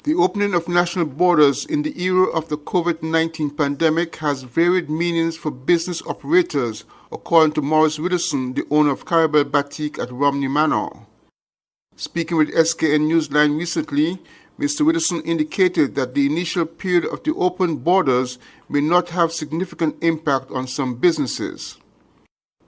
The opening of national borders in the era of the COVID-19 pandemic has varied meanings for business operators, according to Maurice Widdowson, the owner of Carabel Batik at Romney Manor. Speaking with SKN Newsline recently, Mr. Widdowson indicated that the initial period of the open borders may not have significant impact on some businesses.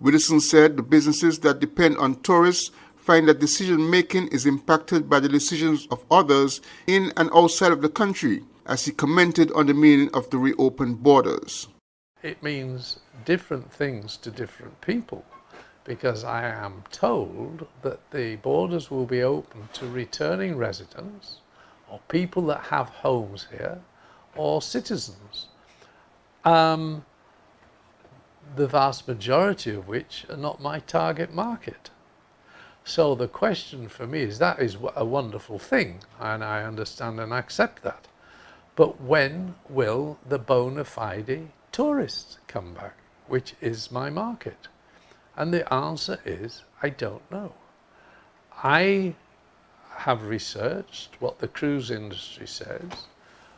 Widdowson said the businesses that depend on tourists find that decision-making is impacted by the decisions of others in and outside of the country, as he commented on the meaning of the reopened borders. It means different things to different people, because I am told that the borders will be open to returning residents or people that have homes here or citizens, the vast majority of which are not my target market. So the question for me is, that is a wonderful thing, and I understand and accept that. But when will the bona fide tourists come back, which is my market? And the answer is, I don't know. I have researched what the cruise industry says,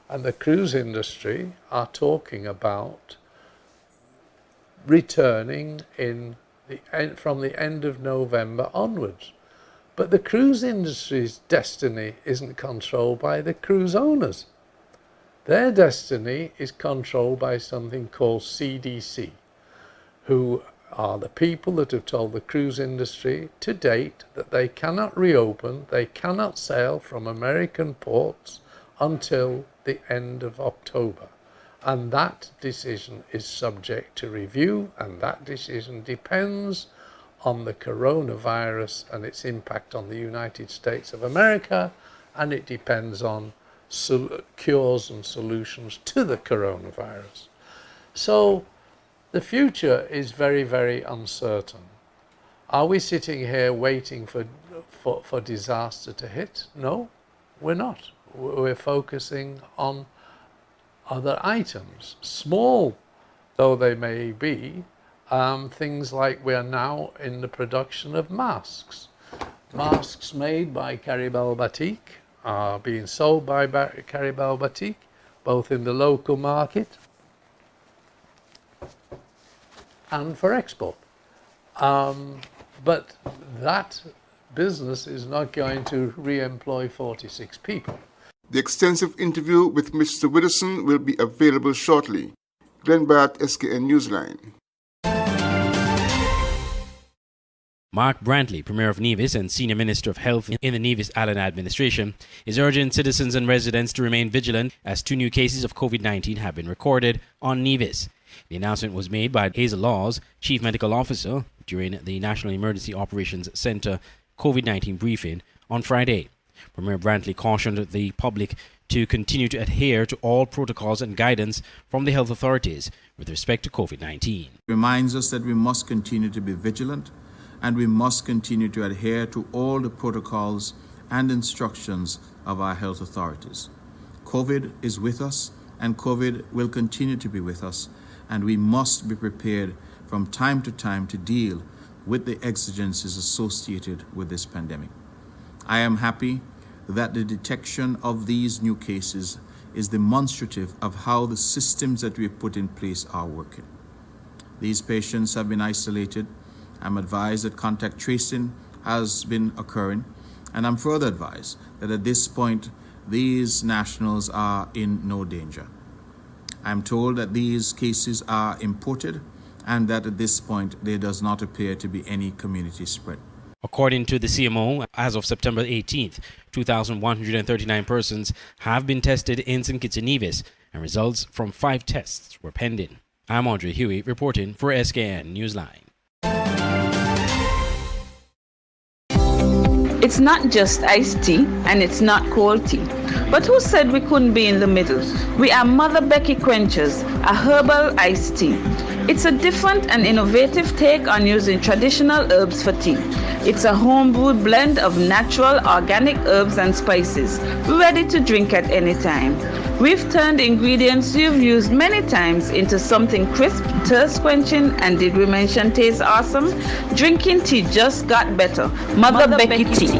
and the cruise industry are talking about returning from the end of November onwards. But the cruise industry's destiny isn't controlled by the cruise owners. Their destiny is controlled by something called CDC, who are the people that have told the cruise industry to date that they cannot reopen, they cannot sail from American ports until the end of October. And that decision is subject to review, and that decision depends on the coronavirus and its impact on the United States of America, and it depends on cures and solutions to the coronavirus. So the future is very, very uncertain. Are we sitting here waiting for disaster to hit? No, we're not. We're focusing on other items, small though they may be, things like we are now in the production of masks. Masks made by Carabel Batik are being sold by Carabel Batik, both in the local market and for export. But that business is not going to re-employ 46 people. The extensive interview with Mr. Widdowson will be available shortly. Glenn Batt, SKN Newsline. Mark Brantley, Premier of Nevis and Senior Minister of Health in the Nevis-Allen administration, is urging citizens and residents to remain vigilant as 2 new cases of COVID-19 have been recorded on Nevis. The announcement was made by Hazel Laws, Chief Medical Officer, during the National Emergency Operations Centre COVID-19 briefing on Friday. Premier Brantley cautioned the public to continue to adhere to all protocols and guidance from the health authorities with respect to COVID-19. Reminds us that we must continue to be vigilant and we must continue to adhere to all the protocols and instructions of our health authorities. COVID is with us and COVID will continue to be with us, and we must be prepared from time to time to deal with the exigencies associated with this pandemic. I am happy that the detection of these new cases is demonstrative of how the systems that we have put in place are working. These patients have been isolated. I'm advised that contact tracing has been occurring, and I'm further advised that at this point, these nationals are in no danger. I'm told that these cases are imported and that at this point, there does not appear to be any community spread. According to the CMO, as of September 18th, 2,139 persons have been tested in St. Kitts and Nevis, and results from 5 tests were pending. I'm Andre Huey reporting for SKN Newsline. It's not just iced tea and it's not cold tea. But who said we couldn't be in the middle? We are Mother Becky Quenchers, a herbal iced tea. It's a different and innovative take on using traditional herbs for tea. It's a home-brewed blend of natural, organic herbs and spices, ready to drink at any time. We've turned ingredients you've used many times into something crisp, thirst-quenching, and did we mention tastes awesome? Drinking tea just got better. Mother Becky Tea.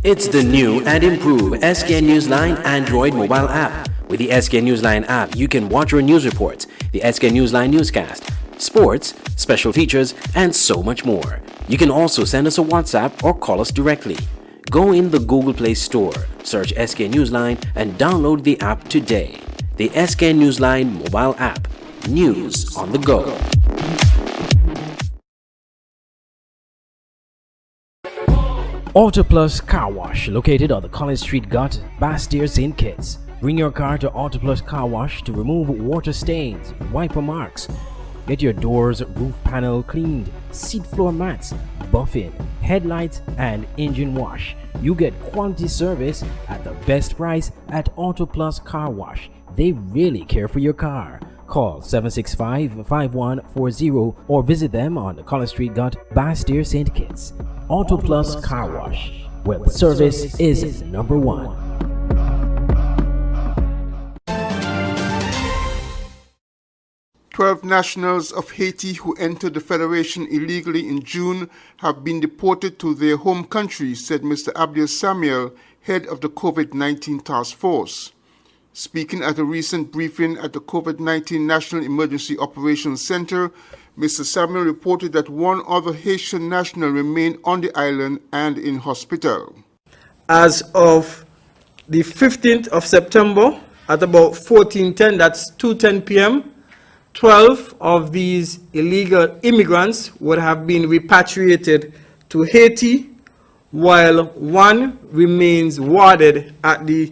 It's the new and improved SKN Newsline Android mobile app. With the SKN Newsline app, you can watch your news reports, the SKN Newsline Newscast, sports, special features, and so much more. You can also send us a WhatsApp or call us directly. Go in the Google Play Store, search SKN Newsline, and download the app today. The SKN Newsline mobile app. News on the go. Auto Plus Car Wash, located on the College Street Gut, Bastille, St. Kitts. Bring your car to Auto Plus Car Wash to remove water stains, wiper marks. Get your doors, roof panel cleaned, seat floor mats, buffing, headlights, and engine wash. You get quality service at the best price at Auto Plus Car Wash. They really care for your car. Call 765-5140 or visit them on the College Street Gut, Bastille, St. Kitts. Auto Plus Car Wash, where the service is number one. "12 nationals of Haiti who entered the Federation illegally in June have been deported to their home country," said Mr. Abdiel Samuel, head of the COVID-19 task force. Speaking at a recent briefing at the COVID-19 National Emergency Operations Center, Mr. Samuel reported that one other Haitian national remained on the island and in hospital. As of the 15th of September at about 14:10, that's 2:10 p.m., 12 of these illegal immigrants would have been repatriated to Haiti, while one remains warded at the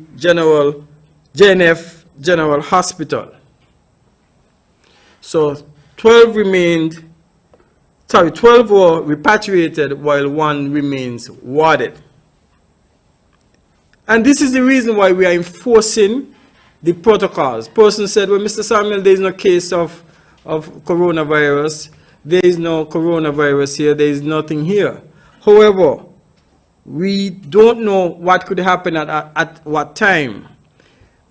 JNF General Hospital. So 12 were repatriated while one remains warded. And this is the reason why we are enforcing the protocols. Person said, well, Mr. Samuel, there is no case of coronavirus. There is no coronavirus here. There is nothing here. However, we don't know what could happen at what time.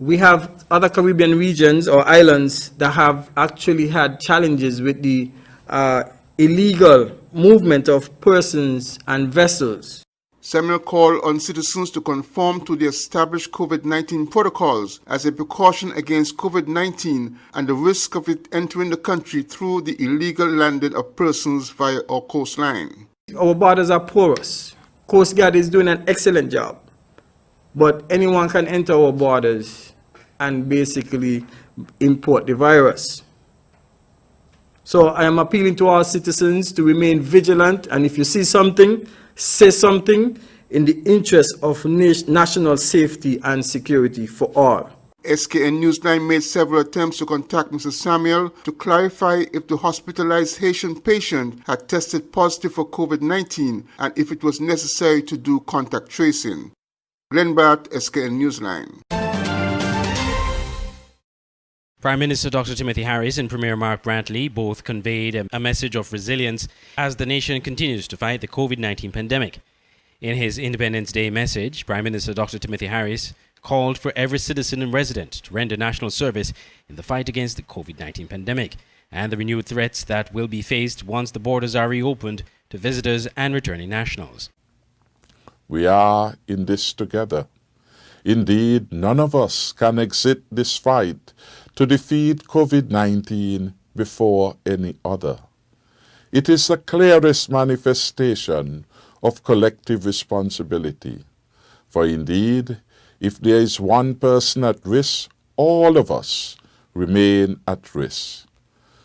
We have other Caribbean regions or islands that have actually had challenges with the illegal movement of persons and vessels. Samuel called on citizens to conform to the established COVID-19 protocols as a precaution against COVID-19 and the risk of it entering the country through the illegal landing of persons via our coastline. Our borders are porous. Coast Guard is doing an excellent job. But anyone can enter our borders and basically import the virus. So I am appealing to our citizens to remain vigilant, and if you see something, say something in the interest of national safety and security for all. SKN Newsline made several attempts to contact Mr. Samuel to clarify if the hospitalized Haitian patient had tested positive for COVID-19 and if it was necessary to do contact tracing. Glenn Bart, SKN Newsline. Prime Minister Dr. Timothy Harris and Premier Mark Brantley both conveyed a message of resilience as the nation continues to fight the COVID-19 pandemic. In his Independence Day message, Prime Minister Dr. Timothy Harris called for every citizen and resident to render national service in the fight against the COVID-19 pandemic and the renewed threats that will be faced once the borders are reopened to visitors and returning nationals. We are in this together. Indeed, none of us can exit this fight to defeat COVID-19 before any other. It is the clearest manifestation of collective responsibility. For indeed, if there is one person at risk, all of us remain at risk.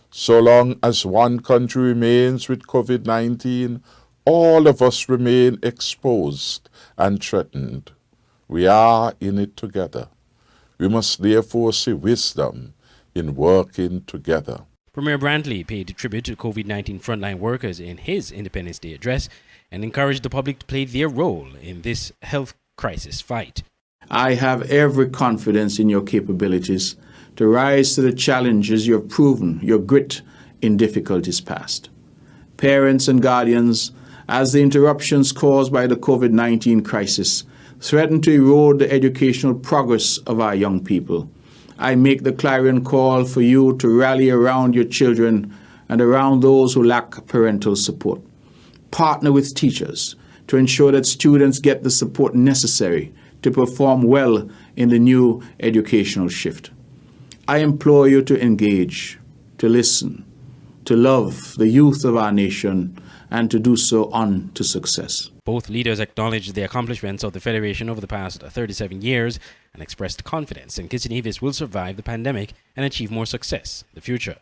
So long as one country remains with COVID-19, all of us remain exposed and threatened. We are in it together. We must therefore see wisdom in working together. Premier Brantley paid tribute to COVID-19 frontline workers in his Independence Day address and encouraged the public to play their role in this health crisis fight. I have every confidence in your capabilities to rise to the challenges you have proven your grit in difficulties past. Parents and guardians, as the interruptions caused by the COVID-19 crisis threaten to erode the educational progress of our young people, I make the clarion call for you to rally around your children and around those who lack parental support. Partner with teachers to ensure that students get the support necessary to perform well in the new educational shift. I implore you to engage, to listen, to love the youth of our nation, and to do so on to success. Both leaders acknowledged the accomplishments of the Federation over the past 37 years and expressed confidence St. Kitts and Nevis will survive the pandemic and achieve more success in the future.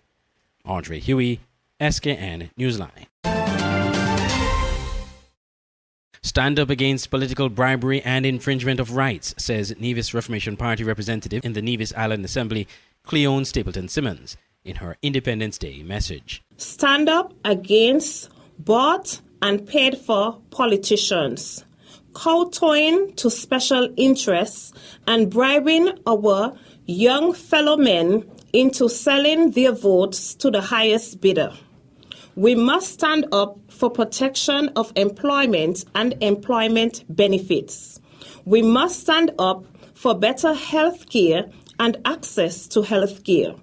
Andre Huey, SKN Newsline. Stand up against political bribery and infringement of rights, says Nevis Reformation Party representative in the Nevis Island Assembly, Cleone Stapleton Simmons, in her Independence Day message. Stand up against bought and paid for politicians, kowtowing to special interests and bribing our young fellow men into selling their votes to the highest bidder. We must stand up for protection of employment and employment benefits. We must stand up for better health care and access to health care.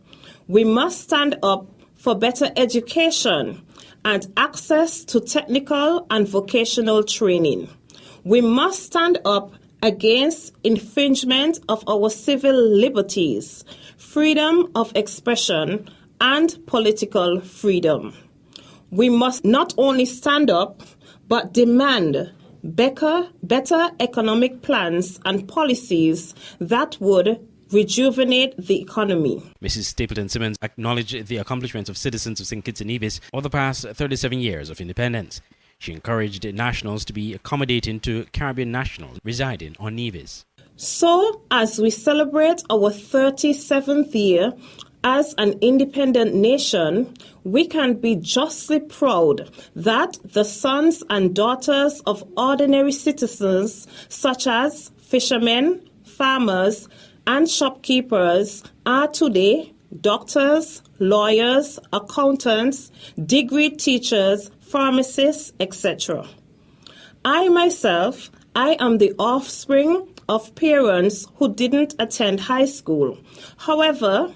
We must stand up for better education and access to technical and vocational training. We must stand up against infringement of our civil liberties, freedom of expression, and political freedom. We must not only stand up, but demand better economic plans and policies that would rejuvenate the economy. Mrs. Stapleton Simmons acknowledged the accomplishments of citizens of St. Kitts and Nevis over the past 37 years of independence. She encouraged nationals to be accommodating to Caribbean nationals residing on Nevis. So, as we celebrate our 37th year as an independent nation, we can be justly proud that the sons and daughters of ordinary citizens, such as fishermen, farmers, and shopkeepers, are today doctors, lawyers, accountants, degree teachers, pharmacists, etc. I am the offspring of parents who didn't attend high school. However,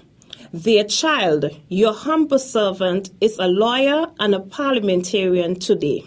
their child, your humble servant, is a lawyer and a parliamentarian today.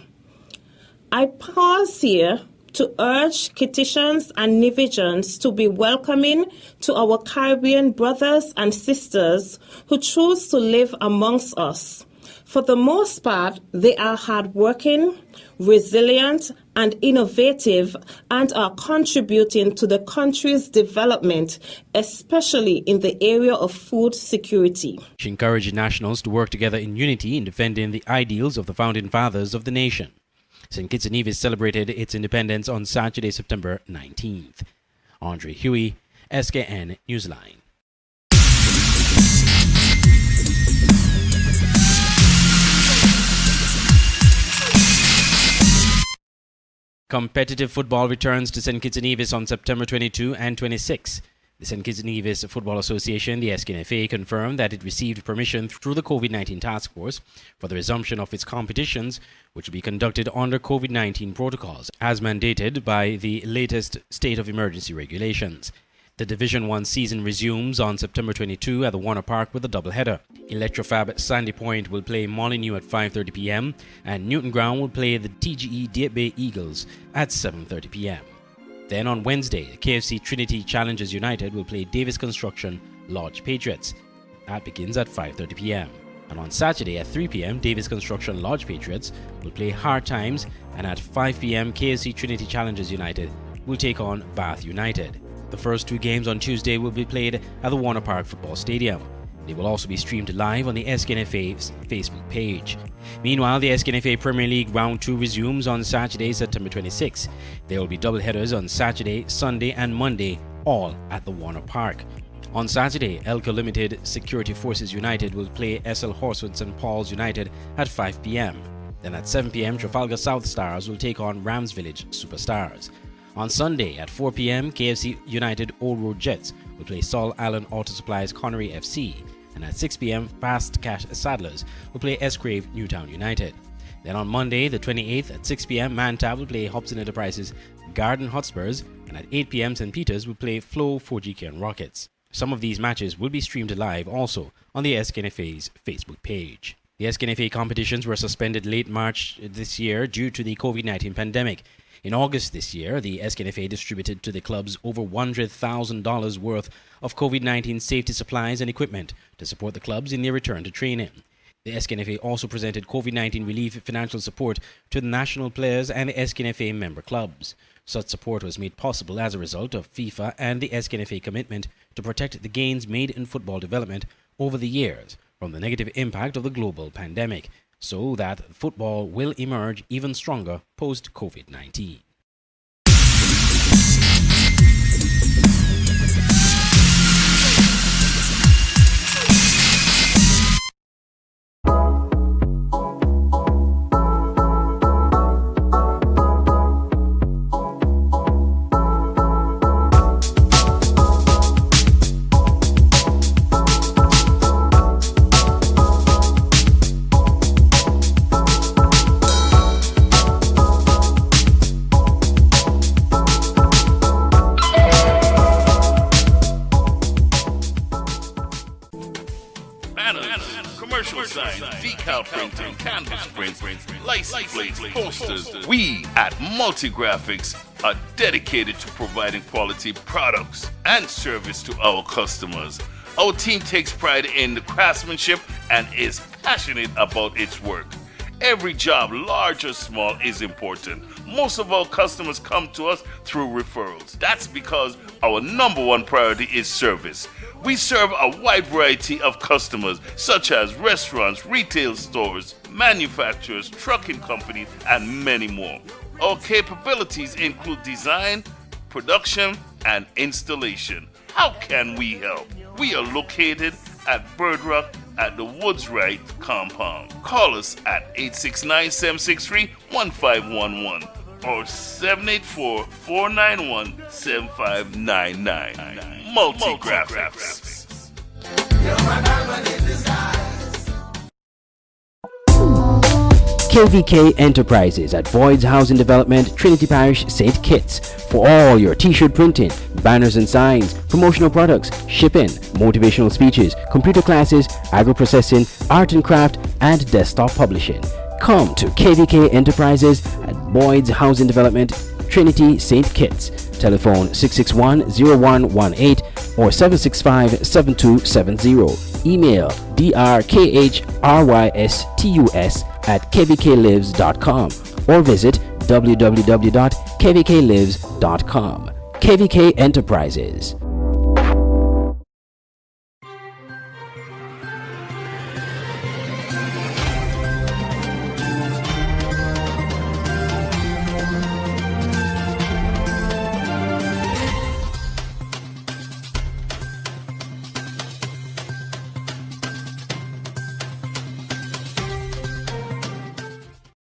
I pause here to urge Kittitians and Nevisians to be welcoming to our Caribbean brothers and sisters who choose to live amongst us. For the most part, they are hardworking, resilient, and innovative, and are contributing to the country's development, especially in the area of food security. She encouraged nationals to work together in unity in defending the ideals of the founding fathers of the nation. St. Kitts and Nevis celebrated its independence on Saturday, September 19th. Andre Huey, SKN Newsline. Competitive football returns to St. Kitts and Nevis on September 22 and 26. The St. Kitts and Nevis Football Association, the SKNFA, confirmed that it received permission through the COVID-19 task force for the resumption of its competitions, which will be conducted under COVID-19 protocols, as mandated by the latest state of emergency regulations. The Division 1 season resumes on September 22 at the Warner Park with a doubleheader. Electrofab Sandy Point will play Molyneux at 5:30 p.m. and Newton Ground will play the TGE Deep Bay Eagles at 7:30 p.m. Then on Wednesday, the KFC Trinity Challengers United will play Davis Construction Lodge Patriots. That begins at 5:30 p.m. And on Saturday at 3 p.m., Davis Construction Lodge Patriots will play Hard Times, and at 5 p.m., KFC Trinity Challengers United will take on Bath United. The first two games on Tuesday will be played at the Warner Park Football Stadium. They will also be streamed live on the SKNFA's Facebook page. Meanwhile, the SKNFA Premier League Round 2 resumes on Saturday, September 26. There will be doubleheaders on Saturday, Sunday and Monday, all at the Warner Park. On Saturday, Elko Limited Security Forces United will play SL Horswood St. Paul's United at 5 p.m. Then at 7 p.m., Trafalgar South Stars will take on Rams Village Superstars. On Sunday at 4 p.m., KFC United Old Road Jets will play Saul Allen Auto Supplies Connery FC. And at 6 p.m., Fast Cash Saddlers will play S-Crave Newtown United. Then on Monday, the 28th, at 6 p.m., Mantab will play Hobson Enterprises Garden Hotspurs. And at 8 p.m., St. Peter's will play Flow 4G and Rockets. Some of these matches will be streamed live also on the SKNFA's Facebook page. The SKNFA competitions were suspended late March this year due to the COVID-19 pandemic. In August this year, the SKNFA distributed to the clubs over $100,000 worth of COVID-19 safety supplies and equipment to support the clubs in their return to training. The SKNFA also presented COVID-19 relief financial support to the national players and the SKNFA member clubs. Such support was made possible as a result of FIFA and the SKNFA commitment to protect the gains made in football development over the years from the negative impact of the global pandemic, so that football will emerge even stronger post-COVID-19. Commercial signs, decal printing, canvas prints, license plates, posters. We at Multigraphics are dedicated to providing quality products and service to our customers. Our team takes pride in the craftsmanship and is passionate about its work. Every job, large or small, is important. Most of our customers come to us through referrals. That's because our number one priority is service. We serve a wide variety of customers, such as restaurants, retail stores, manufacturers, trucking companies, and many more. Our capabilities include design, production, and installation. How can we help? We are located at Bird Rock at the Woods Right compound. Call us at 869-763-1511 or 784-491-7599. Multigraphics. KVK Enterprises at Boyd's Housing Development, Trinity Parish, St. Kitts. For all your t-shirt printing, banners and signs, promotional products, shipping, motivational speeches, computer classes, agro-processing, art and craft, and desktop publishing. Come to KVK Enterprises at Boyd's Housing Development, Trinity, St. Kitts. Telephone 661-0118 or 765-7270. Email drkhrystus@kvklives.com or visit www.kvklives.com. KVK Enterprises.